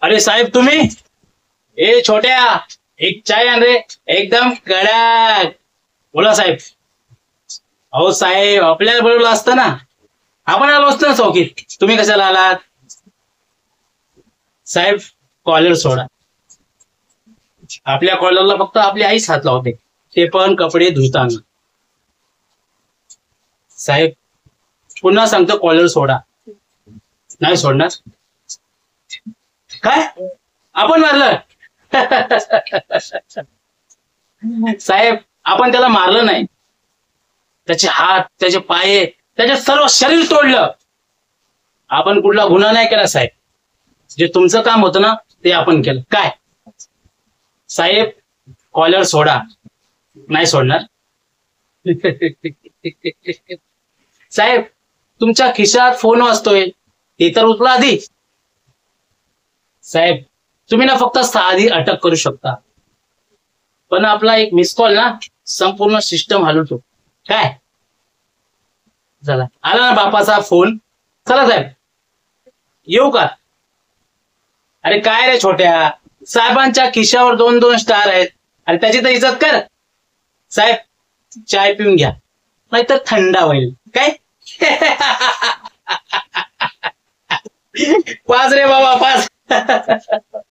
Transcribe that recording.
अरे साहेब तुम्ही, ए छोट्या, एक चाय आण रे, एकदम कडक. बोला साहेब. अहो साहेब, आपल्याला बोलवलं असतं ना, आपण आलो असतो ना चौकीत. तुम्ही कशाला आलात? साहेब, कॉलर सोडा. आपल्या कॉलरला फक्त आपली आईच हात लावते, ते पण कपडे धुताना. साहेब, पुन्हा सांगतो, कॉलर सोडा. नाही सोडणार? काय आपण मारलं? साहेब, आपण त्याला मारलं नाही. त्याचे हात, त्याचे पाय, त्याचे सर्व शरीर तोडलं. आपण कुठला गुन्हा नाही केला साहेब. जे तुमचं काम होतं ना, ते आपण केलं. काय साहेब, कॉलर सोडा. नाही सोडणार? साहेब, तुमच्या खिशात फोन वाजतोय, ते तर उचला आधी. साहेब, तुम्ही ना फक्त साधी अटक करू शकता, पण आपला एक मिस कॉल ना संपूर्ण सिस्टम हलवतो. काय झाला? आला ना बापाचा फोन. चला साहेब, येऊ का? अरे काय रे छोट्या, साहेबांच्या खिशावर 2-2 स्टार आहेत आणि त्याची तर इज्जत कर. साहेब, चाय पिऊन घ्या, नाहीतर थंडा होईल. काय? पाच रे बाबा, पाच.